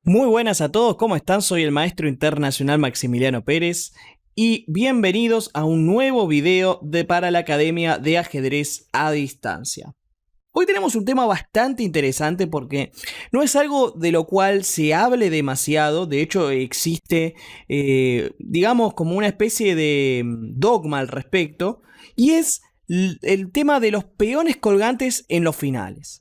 Muy buenas a todos, ¿cómo están? Soy el maestro internacional Maximiliano Pérez y bienvenidos a un nuevo video para la Academia de Ajedrez a Distancia. Hoy tenemos un tema bastante interesante porque no es algo de lo cual se hable demasiado, de hecho existe, digamos, como una especie de dogma al respecto, y es el tema de los peones colgantes en los finales.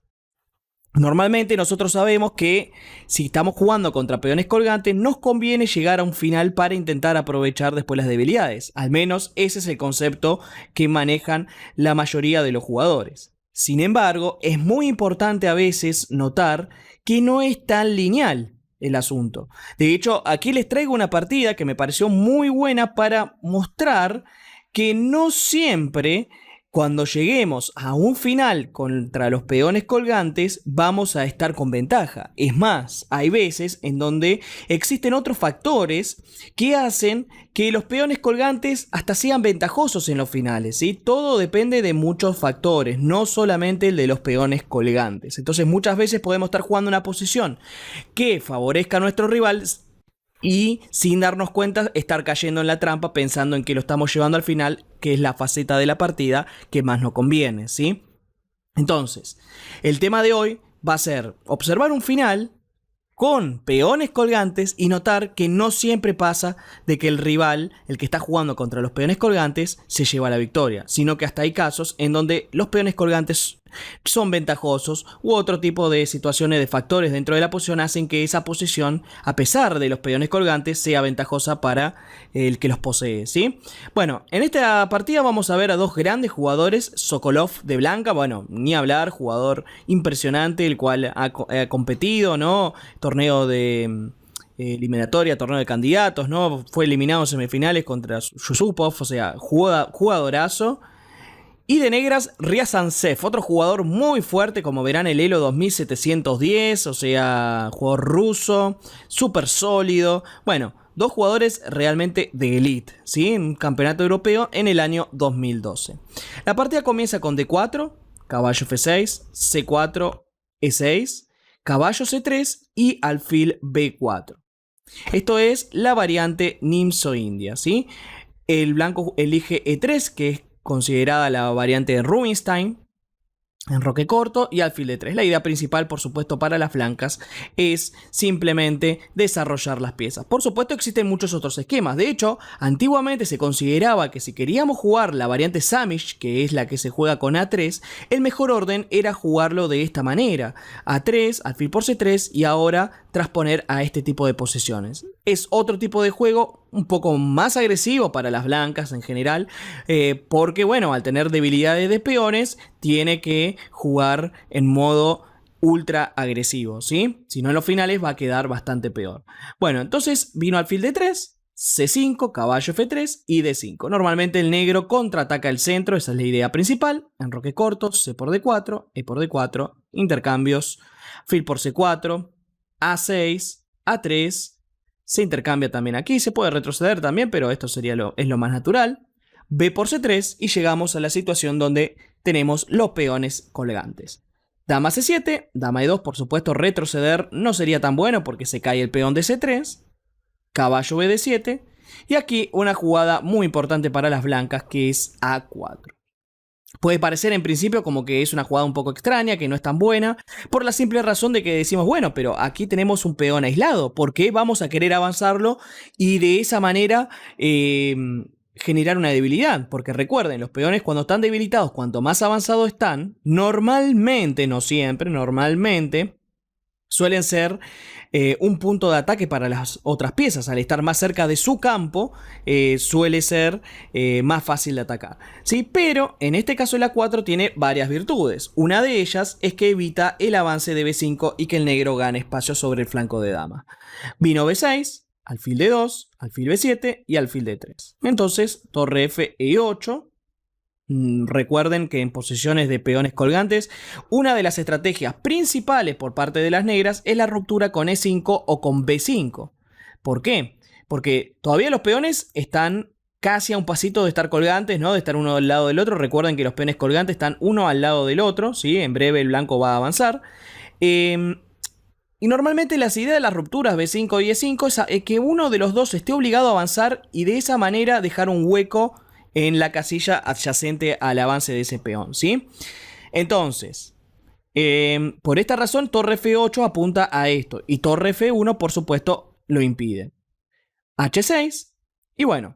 Normalmente nosotros sabemos que si estamos jugando contra peones colgantes nos conviene llegar a un final para intentar aprovechar después las debilidades. Al menos ese es el concepto que manejan la mayoría de los jugadores. Sin embargo, es muy importante a veces notar que no es tan lineal el asunto. De hecho, aquí les traigo una partida que me pareció muy buena para mostrar que no siempre cuando lleguemos a un final contra los peones colgantes vamos a estar con ventaja. Es más, hay veces en donde existen otros factores que hacen que los peones colgantes hasta sean ventajosos en los finales, ¿sí? Todo depende de muchos factores, no solamente el de los peones colgantes. Entonces muchas veces podemos estar jugando una posición que favorezca a nuestro rival y sin darnos cuenta estar cayendo en la trampa pensando en que lo estamos llevando al final, que es la faceta de la partida que más nos conviene, ¿sí? Entonces, el tema de hoy va a ser observar un final con peones colgantes y notar que no siempre pasa de que el rival, el que está jugando contra los peones colgantes, se lleva la victoria, sino que hasta hay casos en donde los peones colgantes son ventajosos u otro tipo de situaciones de factores dentro de la posición hacen que esa posición, a pesar de los peones colgantes, sea ventajosa para el que los posee, ¿sí? Bueno, en esta partida vamos a ver a dos grandes jugadores. Sokolov de blanca, bueno, ni hablar, jugador impresionante, el cual ha competido, ¿no? Torneo de eliminatoria, torneo de candidatos, ¿no? Fue eliminado en semifinales contra Yusupov, o sea, jugadorazo. Y de negras, Ryazantsev, otro jugador muy fuerte, como verán, el Elo 2710, o sea, jugador ruso, súper sólido. Bueno, dos jugadores realmente de elite, ¿sí? Un campeonato europeo en el año 2012. La partida comienza con D4, caballo F6, C4, E6, caballo C3 y alfil B4. Esto es la variante Nimzo-India, ¿sí? El blanco elige E3, que es considerada la variante de Rubinstein, enroque corto y alfil de 3. La idea principal, por supuesto, para las blancas es simplemente desarrollar las piezas. Por supuesto, existen muchos otros esquemas. De hecho, antiguamente se consideraba que si queríamos jugar la variante Samish, que es la que se juega con A3, el mejor orden era jugarlo de esta manera: A3, alfil por C3 y ahora transponer a este tipo de posiciones. Es otro tipo de juego un poco más agresivo para las blancas en general, porque bueno, al tener debilidades de peones, tiene que jugar en modo ultra agresivo, ¿sí? Si no, en los finales va a quedar bastante peor. Bueno, entonces vino alfil D3, C5, caballo F3 y D5. Normalmente el negro contraataca el centro, esa es la idea principal. Enroque corto, C por D4, E por D4, intercambios, fil por C4, A6, A3, se intercambia también aquí, se puede retroceder también, pero esto sería es lo más natural. B por C3 y llegamos a la situación donde tenemos los peones colgantes. Dama C7, dama E2, por supuesto retroceder no sería tan bueno porque se cae el peón de C3. Caballo BD7 y aquí una jugada muy importante para las blancas que es A4. Puede parecer en principio como que es una jugada un poco extraña, que no es tan buena, por la simple razón de que decimos, bueno, pero aquí tenemos un peón aislado, ¿por qué vamos a querer avanzarlo y de esa manera generar una debilidad? Porque recuerden, los peones cuando están debilitados, cuanto más avanzados están, normalmente, no siempre, normalmente suelen ser un punto de ataque para las otras piezas. Al estar más cerca de su campo, suele ser más fácil de atacar, ¿sí? Pero en este caso el A4 tiene varias virtudes. Una de ellas es que evita el avance de B5 y que el negro gane espacio sobre el flanco de dama. Vino B6, alfil D2, alfil B7 y alfil D3. Entonces, torre F, E8. Recuerden que en posiciones de peones colgantes, una de las estrategias principales por parte de las negras es la ruptura con E5 o con B5. ¿Por qué? Porque todavía los peones están casi a un pasito de estar colgantes, ¿no? De estar uno al lado del otro. Recuerden que los peones colgantes están uno al lado del otro, ¿sí? En breve el blanco va a avanzar. Y normalmente las ideas de las rupturas B5 y E5 es que uno de los dos esté obligado a avanzar y de esa manera dejar un hueco en la casilla adyacente al avance de ese peón, ¿sí? Entonces, por esta razón, torre F8 apunta a esto y torre F1, por supuesto, lo impide. H6 y bueno.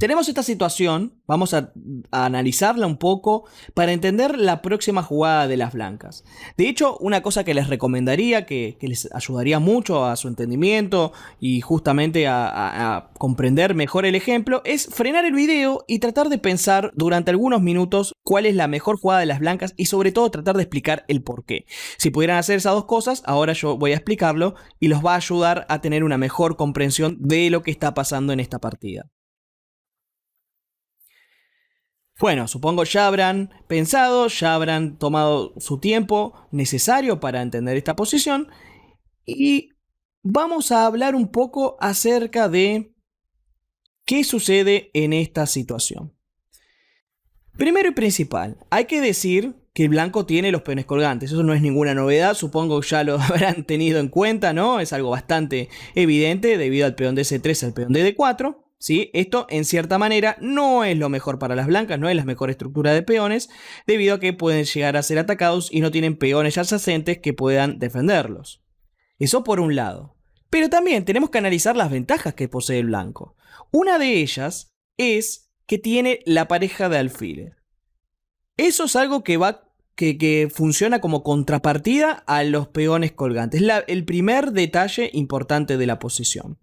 Tenemos esta situación, vamos a analizarla un poco para entender la próxima jugada de las blancas. De hecho, una cosa que les recomendaría, que les ayudaría mucho a su entendimiento y justamente a comprender mejor el ejemplo, es frenar el video y tratar de pensar durante algunos minutos cuál es la mejor jugada de las blancas y sobre todo tratar de explicar el por qué. Si pudieran hacer esas dos cosas, ahora yo voy a explicarlo y los va a ayudar a tener una mejor comprensión de lo que está pasando en esta partida. Bueno, supongo ya habrán pensado, ya habrán tomado su tiempo necesario para entender esta posición y vamos a hablar un poco acerca de qué sucede en esta situación. Primero y principal, hay que decir que el blanco tiene los peones colgantes, eso no es ninguna novedad, supongo que ya lo habrán tenido en cuenta, ¿no? Es algo bastante evidente debido al peón de C3 al peón de D4. ¿Sí? Esto en cierta manera no es lo mejor para las blancas, no es la mejor estructura de peones, debido a que pueden llegar a ser atacados y no tienen peones adyacentes que puedan defenderlos. Eso por un lado. Pero también tenemos que analizar las ventajas que posee el blanco. Una de ellas es que tiene la pareja de alfiler. Eso es algo que funciona como contrapartida a los peones colgantes. El primer detalle importante de la posición.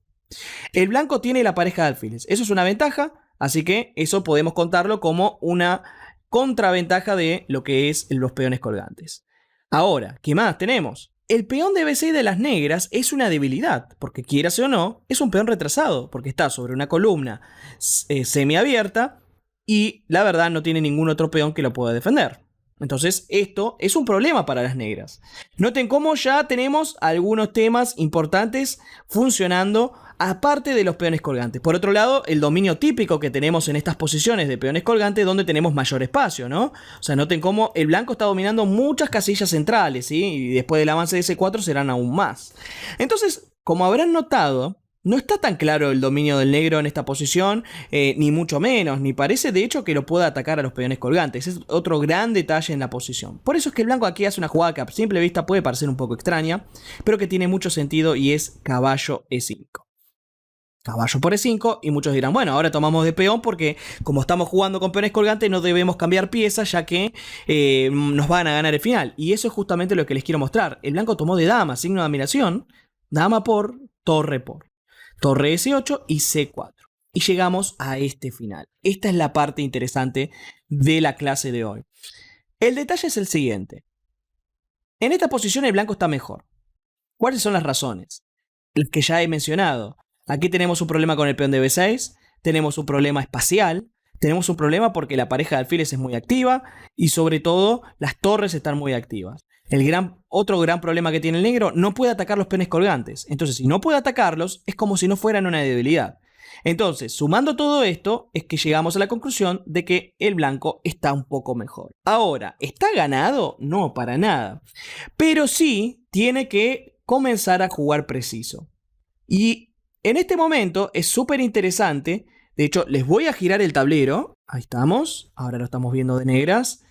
El blanco tiene la pareja de alfiles. Eso es una ventaja, así que eso podemos contarlo como una contraventaja de lo que es los peones colgantes. Ahora, ¿qué más tenemos? El peón de B6 de las negras es una debilidad, porque quieras o no, es un peón retrasado, porque está sobre una columna semiabierta y la verdad no tiene ningún otro peón que lo pueda defender. Entonces esto es un problema para las negras. Noten cómo ya tenemos algunos temas importantes funcionando aparte de los peones colgantes. Por otro lado, el dominio típico que tenemos en estas posiciones de peones colgantes donde tenemos mayor espacio, ¿no? O sea, noten cómo el blanco está dominando muchas casillas centrales, ¿sí? Y después del avance de C4 serán aún más. Entonces, como habrán notado, no está tan claro el dominio del negro en esta posición, ni mucho menos, ni parece de hecho que lo pueda atacar a los peones colgantes. Es otro gran detalle en la posición. Por eso es que el blanco aquí hace una jugada que a simple vista puede parecer un poco extraña, pero que tiene mucho sentido y es caballo E5. Caballo por E5 y muchos dirán, bueno, ahora tomamos de peón porque como estamos jugando con peones colgantes no debemos cambiar piezas ya que nos van a ganar el final. Y eso es justamente lo que les quiero mostrar. El blanco tomó de dama, signo de admiración, dama por, torre por. Torre S8 y C4. Y llegamos a este final. Esta es la parte interesante de la clase de hoy. El detalle es el siguiente. En esta posición el blanco está mejor. ¿Cuáles son las razones? Las que ya he mencionado. Aquí tenemos un problema con el peón de B6. Tenemos un problema espacial. Tenemos un problema porque la pareja de alfiles es muy activa. Y sobre todo las torres están muy activas. Otro gran problema que tiene el negro, no puede atacar los peones colgantes. Entonces, si no puede atacarlos, es como si no fueran una debilidad. Entonces, sumando todo esto, es que llegamos a la conclusión de que el blanco está un poco mejor. Ahora, ¿está ganado? No, para nada. Pero sí tiene que comenzar a jugar preciso. Y en este momento es súper interesante. De hecho, les voy a girar el tablero. Ahí estamos. Ahora lo estamos viendo de negras.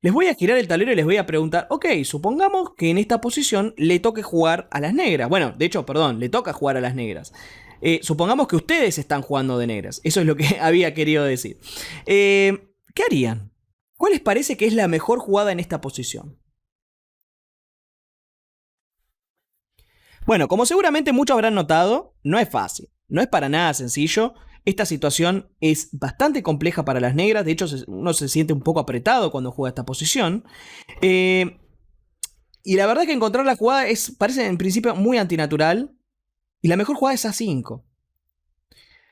Les voy a girar el tablero y les voy a preguntar, ok, supongamos que en esta posición le toque jugar a las negras. Bueno, de hecho, perdón, le toca jugar a las negras. Supongamos que ustedes están jugando de negras. Eso es lo que había querido decir. ¿Qué harían? ¿Cuál les parece que es la mejor jugada en esta posición? Bueno, como seguramente muchos habrán notado, no es fácil. No es para nada sencillo. Esta situación es bastante compleja para las negras. De hecho, uno se siente un poco apretado cuando juega esta posición. Y la verdad es que encontrar la jugada parece en principio muy antinatural. Y la mejor jugada es A5.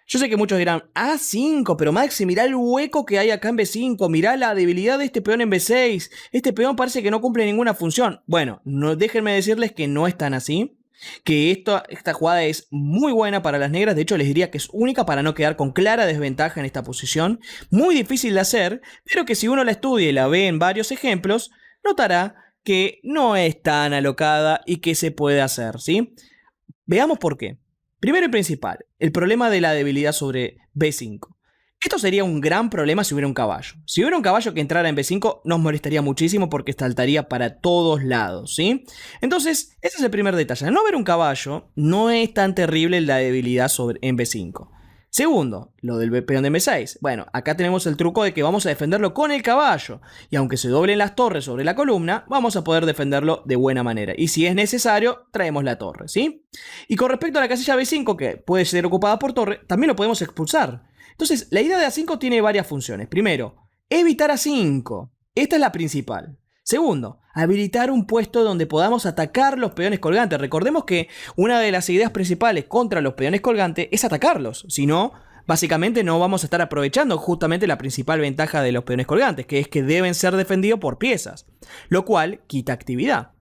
Yo sé que muchos dirán, A5, pero Maxi, mirá el hueco que hay acá en B5. Mirá la debilidad de este peón en B6. Este peón parece que no cumple ninguna función. Bueno, déjenme decirles que no es tan así. Que esta jugada es muy buena para las negras. De hecho les diría que es única para no quedar con clara desventaja en esta posición. Muy difícil de hacer, pero que si uno la estudia y la ve en varios ejemplos, notará que no es tan alocada y que se puede hacer, ¿sí? Veamos por qué. Primero y principal, el problema de la debilidad sobre B5. Esto sería un gran problema si hubiera un caballo. Si hubiera un caballo que entrara en B5, nos molestaría muchísimo porque saltaría para todos lados, ¿sí? Entonces, ese es el primer detalle. Al no haber un caballo, no es tan terrible la debilidad en B5. Segundo, lo del peón de M6. Bueno, acá tenemos el truco de que vamos a defenderlo con el caballo. Y aunque se doblen las torres sobre la columna, vamos a poder defenderlo de buena manera. Y si es necesario, traemos la torre, ¿sí? Y con respecto a la casilla B5, que puede ser ocupada por torre, también lo podemos expulsar. Entonces, la idea de A5 tiene varias funciones. Primero, evitar A5. Esta es la principal. Segundo, habilitar un puesto donde podamos atacar los peones colgantes. Recordemos que una de las ideas principales contra los peones colgantes es atacarlos. Si no, básicamente no vamos a estar aprovechando justamente la principal ventaja de los peones colgantes, que es que deben ser defendidos por piezas, lo cual quita actividad.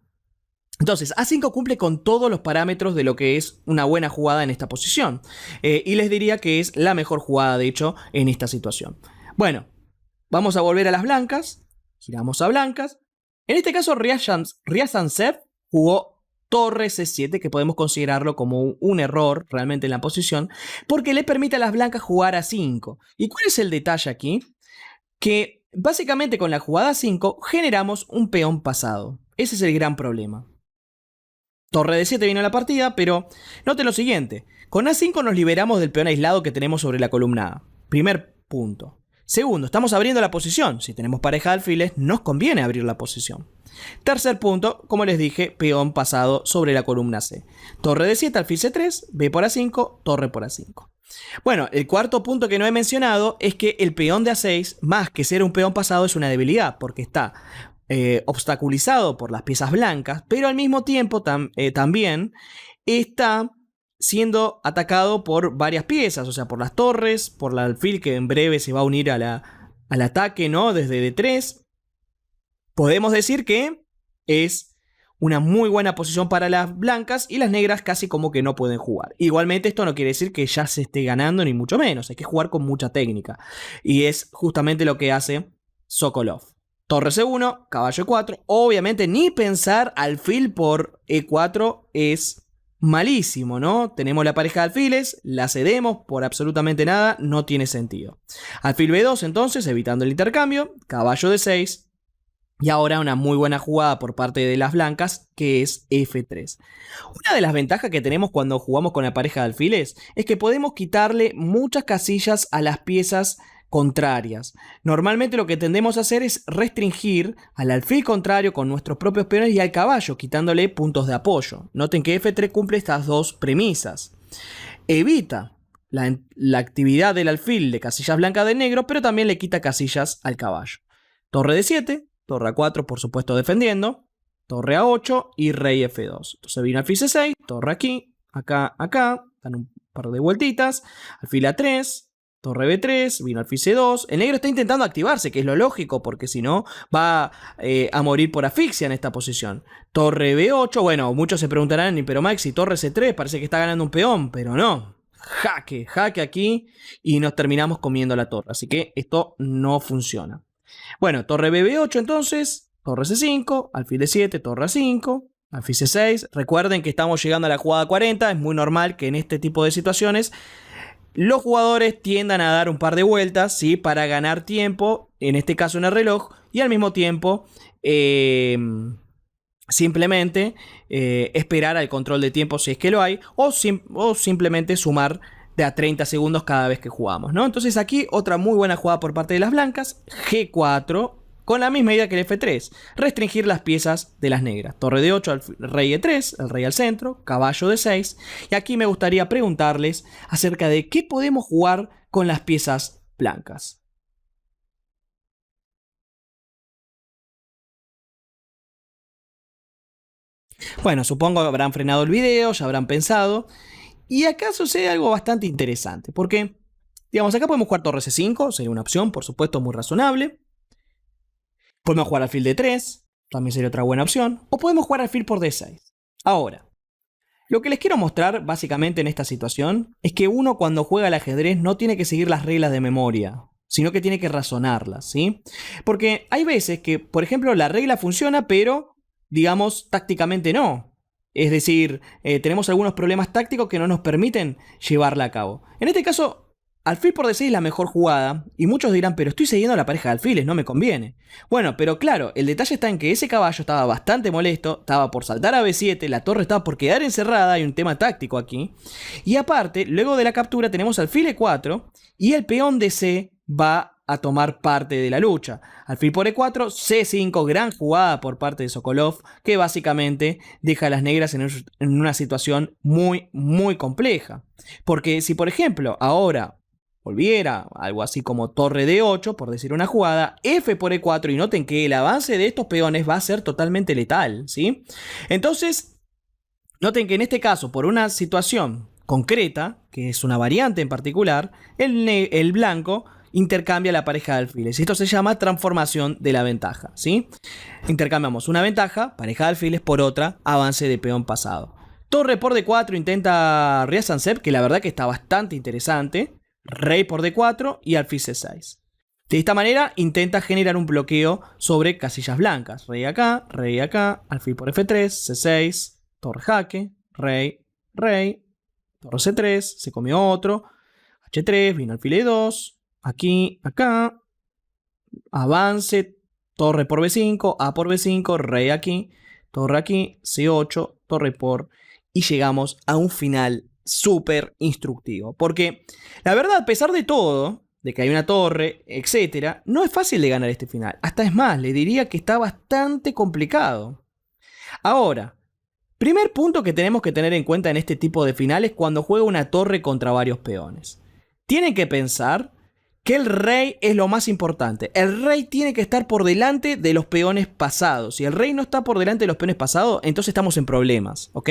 Entonces, A5 cumple con todos los parámetros de lo que es una buena jugada en esta posición. Y les diría que es la mejor jugada, de hecho, en esta situación. Bueno, vamos a volver a las blancas. Giramos a blancas. En este caso, Ryazantsev jugó torre C7, que podemos considerarlo como un error realmente en la posición, porque le permite a las blancas jugar a 5. ¿Y cuál es el detalle aquí? Que básicamente con la jugada 5 generamos un peón pasado. Ese es el gran problema. Torre D7 vino a la partida, pero noten lo siguiente. Con A5 nos liberamos del peón aislado que tenemos sobre la columna A. Primer punto. Segundo, estamos abriendo la posición. Si tenemos pareja de alfiles, nos conviene abrir la posición. Tercer punto, como les dije, peón pasado sobre la columna C. Torre D7, alfil C3, B por A5, torre por A5. Bueno, el cuarto punto que no he mencionado es que el peón de A6, más que ser un peón pasado, es una debilidad, porque está obstaculizado por las piezas blancas, pero al mismo tiempo también está siendo atacado por varias piezas, o sea, por las torres, por la alfil que en breve se va a unir al ataque, ¿no? Desde D3. Podemos decir que es una muy buena posición para las blancas y las negras casi como que no pueden jugar. Igualmente esto no quiere decir que ya se esté ganando ni mucho menos, hay que jugar con mucha técnica. Y es justamente lo que hace Sokolov. Torre C1, caballo E4, obviamente ni pensar alfil por E4 es malísimo, ¿no? Tenemos la pareja de alfiles, la cedemos por absolutamente nada, no tiene sentido. Alfil B2 entonces, evitando el intercambio, caballo D6 y ahora una muy buena jugada por parte de las blancas que es F3. Una de las ventajas que tenemos cuando jugamos con la pareja de alfiles es que podemos quitarle muchas casillas a las piezas contrarias. Normalmente lo que tendemos a hacer es restringir al alfil contrario con nuestros propios peones y al caballo, quitándole puntos de apoyo. Noten que F3 cumple estas dos premisas. Evita la actividad del alfil de casillas blancas de negro, pero también le quita casillas al caballo. Torre D7, torre A4 por supuesto defendiendo, torre A8 y rey F2. Entonces vino alfil C6, torre aquí, acá, dan un par de vueltitas, alfil A3, torre B3, vino alfil C2. El negro está intentando activarse, que es lo lógico, porque si no va a morir por asfixia en esta posición. Torre B8, bueno, muchos se preguntarán, pero Maxi, torre C3, parece que está ganando un peón, pero no. Jaque aquí y nos terminamos comiendo la torre. Así que esto no funciona. Bueno, torre BB8 entonces, torre C5, alfil D7, torre A5, alfil C6. Recuerden que estamos llegando a la jugada 40, es muy normal que en este tipo de situaciones los jugadores tiendan a dar un par de vueltas, ¿sí? Para ganar tiempo, en este caso en el reloj, y al mismo tiempo simplemente esperar al control de tiempo si es que lo hay, o simplemente sumar de a 30 segundos cada vez que jugamos, ¿no? Entonces aquí otra muy buena jugada por parte de las blancas, G4, con la misma idea que el F3, restringir las piezas de las negras. Torre de 8, rey E3, el rey al centro, caballo de 6. Y aquí me gustaría preguntarles acerca de qué podemos jugar con las piezas blancas. Bueno, supongo que habrán frenado el video, ya habrán pensado. Y acá sucede algo bastante interesante, porque, digamos, acá podemos jugar torre C5, sería una opción, por supuesto, muy razonable. Podemos jugar alfil D3, también sería otra buena opción. O podemos jugar alfil por D6. Ahora, lo que les quiero mostrar básicamente en esta situación es que uno cuando juega al ajedrez no tiene que seguir las reglas de memoria, sino que tiene que razonarlas, ¿sí? Porque hay veces que, por ejemplo, la regla funciona, pero digamos, tácticamente no. Es decir, tenemos algunos problemas tácticos que no nos permiten llevarla a cabo. En este caso, alfil por D6 es la mejor jugada, y muchos dirán, pero estoy siguiendo la pareja de alfiles, no me conviene. Bueno, pero claro, el detalle está en que ese caballo estaba bastante molesto, estaba por saltar a B7, la torre estaba por quedar encerrada, hay un tema táctico aquí. Y aparte, luego de la captura tenemos alfil E4, y el peón de C va a tomar parte de la lucha. Alfil por E4, C5, gran jugada por parte de Sokolov, que básicamente deja a las negras en una situación muy, muy compleja. Porque si, por ejemplo, ahora volviera algo así como torre D8, por decir una jugada, F por E4, y noten que el avance de estos peones va a ser totalmente letal, ¿sí? Entonces, noten que en este caso, por una situación concreta, que es una variante en particular, el blanco intercambia la pareja de alfiles. Esto se llama transformación de la ventaja, ¿sí? Intercambiamos una ventaja, pareja de alfiles, por otra, avance de peón pasado. Torre por D4 intenta Riazansev, que la verdad que está bastante interesante. Rey por D4 y alfil C6. De esta manera intenta generar un bloqueo sobre casillas blancas. Rey acá, alfil por F3, C6, torre jaque, rey, rey, torre C3, se comió otro, H3, vino alfil E2, aquí, acá, avance, torre por B5, A por B5, rey aquí, C8, torre por... y llegamos a un final súper instructivo. Porque la verdad, a pesar de todo, de que hay una torre, etcétera, no es fácil de ganar este final. Hasta es más, le diría que está bastante complicado. Ahora, primer punto que tenemos que tener en cuenta en este tipo de finales cuando juega una torre contra varios peones. Tienen que pensar que el rey es lo más importante. El rey tiene que estar por delante de los peones pasados. Si el rey no está por delante de los peones pasados, entonces estamos en problemas, ¿ok?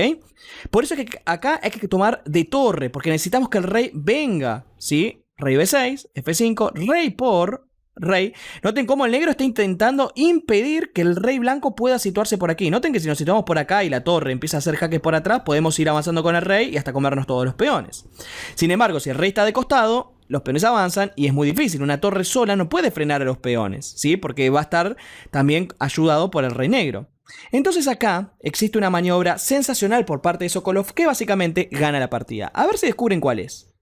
Por eso es que acá hay que tomar de torre, porque necesitamos que el rey venga, ¿sí? Rey B6, F5, rey por rey. Noten cómo el negro está intentando impedir que el rey blanco pueda situarse por aquí. Noten que si nos situamos por acá y la torre empieza a hacer jaques por atrás, podemos ir avanzando con el rey y hasta comernos todos los peones. Sin embargo, si el rey está de costado, los peones avanzan y es muy difícil. Una torre sola no puede frenar a los peones, ¿sí? Porque va a estar también ayudado por el rey negro. Entonces acá existe una maniobra sensacional por parte de Sokolov que básicamente gana la partida. A ver si descubren cuál es.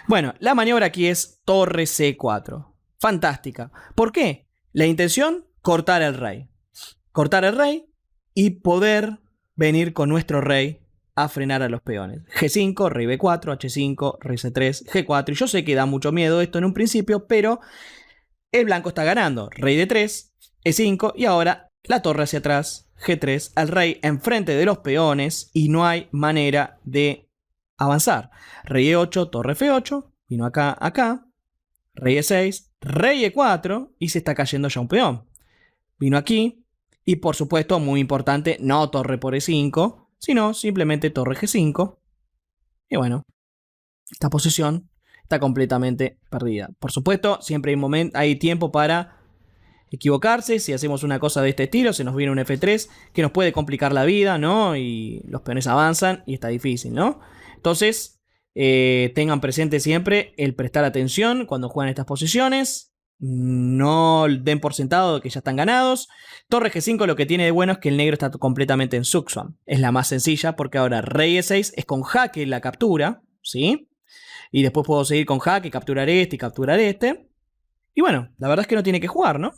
Bueno, la maniobra aquí es torre C4. Fantástica. ¿Por qué? La intención, cortar el rey. Cortar el rey y poder venir con nuestro rey a frenar a los peones. G5, rey B4, H5, rey C3, G4. Y yo sé que da mucho miedo esto en un principio, pero el blanco está ganando. Rey D3, E5 y ahora la torre hacia atrás, G3, al rey enfrente de los peones y no hay manera de avanzar. Rey E8, torre F8, vino acá, acá, rey E6, rey E4 y se está cayendo ya un peón. Vino aquí y por supuesto, muy importante, no torre por E5, sino simplemente torre G5. Y bueno, esta posición está completamente perdida. Por supuesto, siempre hay tiempo para equivocarse. Si hacemos una cosa de este estilo, se nos viene un F3 que nos puede complicar la vida, ¿no? Y los peones avanzan y está difícil, ¿no? Entonces, tengan presente siempre el prestar atención cuando juegan estas posiciones. No den por sentado que ya están ganados. Torre G5 lo que tiene de bueno es que el negro está completamente en Zugzwang. Es la más sencilla porque ahora rey E6 es con jaque la captura, ¿sí? Y después puedo seguir con jaque, capturar este y capturar este. Y bueno, la verdad es que no tiene que jugar, ¿no?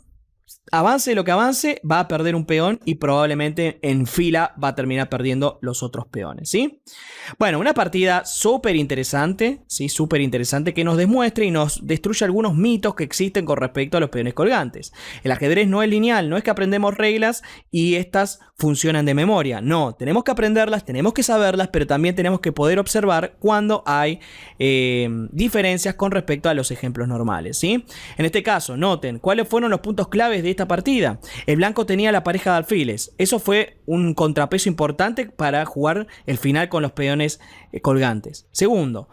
Avance lo que avance, va a perder un peón y probablemente en fila va a terminar perdiendo los otros peones, ¿sí? Bueno, una partida súper interesante, ¿sí? Súper interesante que nos demuestre y nos destruye algunos mitos que existen con respecto a los peones colgantes. El ajedrez no es lineal, no es que aprendemos reglas y estas funcionan de memoria. No, tenemos que aprenderlas, tenemos que saberlas, pero también tenemos que poder observar cuando hay diferencias con respecto a los ejemplos normales, ¿sí? En este caso, noten cuáles fueron los puntos claves de esta partida. El blanco tenía la pareja de alfiles. Eso fue un contrapeso importante para jugar el final con los peones colgantes. Segundo,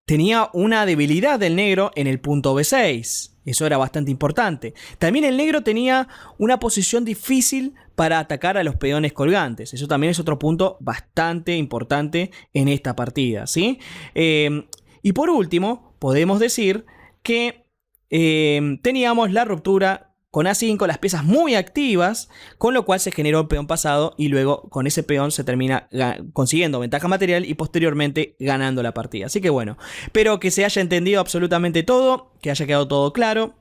tenía una debilidad del negro en el punto B6. Eso era bastante importante. También el negro tenía una posición difícil para atacar a los peones colgantes. Eso también es otro punto bastante importante en esta partida, ¿sí? Y por último, podemos decir que teníamos la ruptura con A5, las piezas muy activas, con lo cual se generó el peón pasado y luego con ese peón se termina consiguiendo ventaja material y posteriormente ganando la partida. Así que bueno, espero que se haya entendido absolutamente todo, que haya quedado todo claro.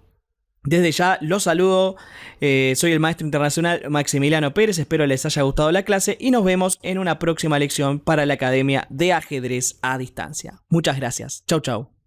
Desde ya los saludo, soy el maestro internacional Maximiliano Pérez, espero les haya gustado la clase y nos vemos en una próxima lección para la Academia de Ajedrez a Distancia. Muchas gracias, chau chau.